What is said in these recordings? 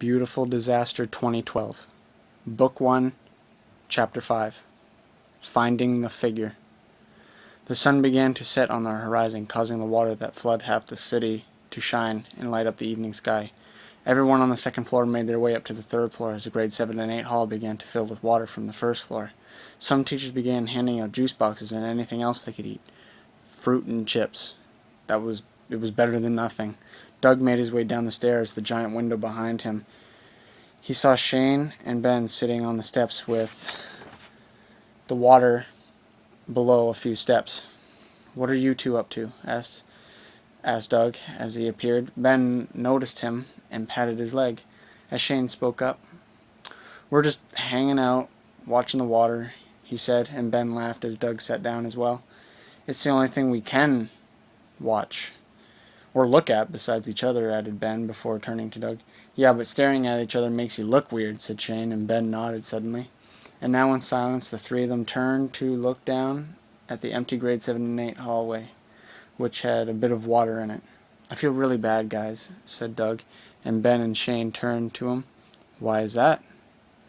Beautiful Disaster 2012. Book 1, Chapter 5. Finding the Figure. The sun began to set on the horizon, causing the water that flooded half the city to shine and light up the evening sky. Everyone on the second floor made their way up to the third floor as the grade 7 and 8 hall began to fill with water from the first floor. Some teachers began handing out juice boxes and anything else they could eat. Fruit and chips. It was better than nothing. Doug made his way down the stairs, the giant window behind him. He saw Shane and Ben sitting on the steps with the water below a few steps. "What are you two up to?" asked Doug as he appeared. Ben noticed him and patted his leg. As Shane spoke up, "We're just hanging out, watching the water," he said, and Ben laughed as Doug sat down as well. "It's the only thing we can watch. Or look at besides each other," added Ben before turning to Doug. "Yeah, but staring at each other makes you look weird," said Shane, and Ben nodded suddenly. And now in silence the three of them turned to look down at the empty grade 7 and 8 hallway, which had a bit of water in it. "I feel really bad, guys," said Doug, and Ben and Shane turned to him. "Why is that?"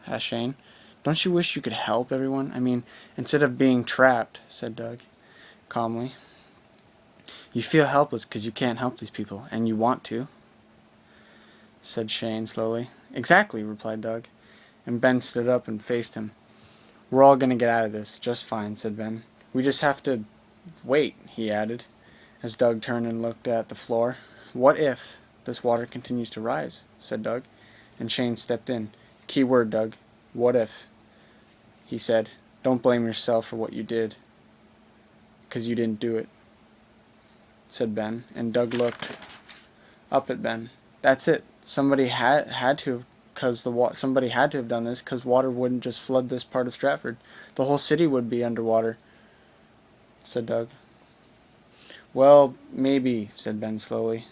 asked Shane. "Don't you wish you could help everyone? I mean, instead of being trapped," said Doug calmly. "You feel helpless because you can't help these people, and you want to," said Shane slowly. "Exactly," replied Doug, and Ben stood up and faced him. "We're all going to get out of this just fine," said Ben. "We just have to wait," he added, as Doug turned and looked at the floor. "What if this water continues to rise?" said Doug, and Shane stepped in. "Key word, Doug. What if?" he said. "Don't blame yourself for what you did, 'cause you didn't do it," said Ben, and Doug looked up at Ben. "That's it. Somebody had to have done this, 'cause water wouldn't just flood this part of Stratford. The whole city would be underwater," said Doug. "Well, maybe," said Ben slowly.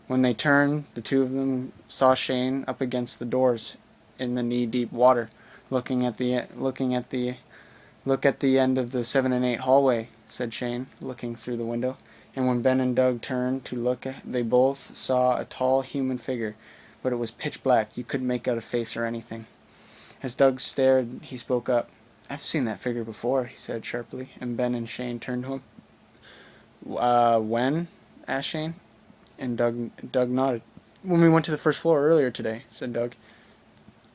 When they turned, the two of them saw Shane up against the doors in the knee-deep water, look at the end of the 7 and 8 hallway," said Shane, looking through the window. And when Ben and Doug turned to look, they both saw a tall human figure, but it was pitch black. You couldn't make out a face or anything. As Doug stared, he spoke up. "I've seen that figure before," he said sharply, and Ben and Shane turned to him. When?" asked Shane, and Doug nodded. "When we went to the first floor earlier today," said Doug.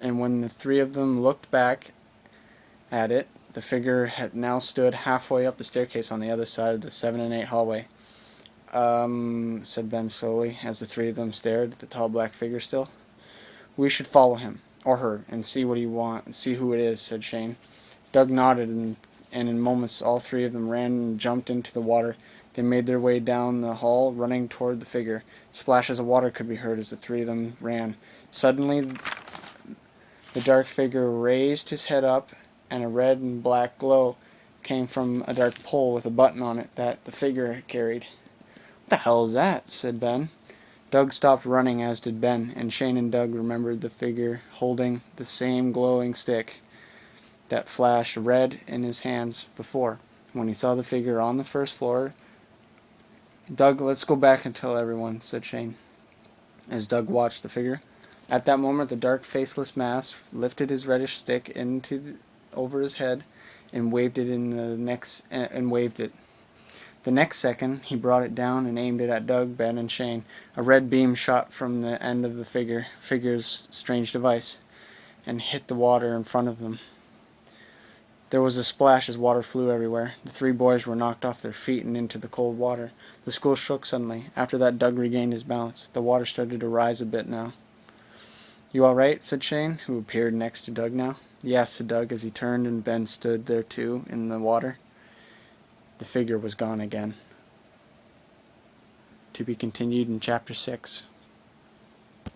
And when the three of them looked back at it, the figure had now stood halfway up the staircase on the other side of the 7 and 8 hallway. Said Ben slowly, as the three of them stared at the tall black figure still. "We should follow him, or her, and see what see who it is," said Shane. Doug nodded, and in moments all three of them ran and jumped into the water. They made their way down the hall, running toward the figure. Splashes of water could be heard as the three of them ran. Suddenly, the dark figure raised his head up, and a red and black glow came from a dark pole with a button on it that the figure carried. "What the hell is that?" said Ben. Doug stopped running, as did Ben, and Shane and Doug remembered the figure holding the same glowing stick that flashed red in his hands before, when he saw the figure on the first floor. "Doug, let's go back and tell everyone," said Shane, as Doug watched the figure. At that moment, the dark, faceless mass lifted his reddish stick over his head and waved it. The next second, he brought it down and aimed it at Doug, Ben, and Shane. A red beam shot from the end of the figure's strange device, and hit the water in front of them. There was a splash as water flew everywhere. The three boys were knocked off their feet and into the cold water. The school shook suddenly. After that, Doug regained his balance. The water started to rise a bit now. "You all right?" said Shane, who appeared next to Doug now. "Yes," said Doug, as he turned and Ben stood there too, in the water. The figure was gone again. To be continued in Chapter 6.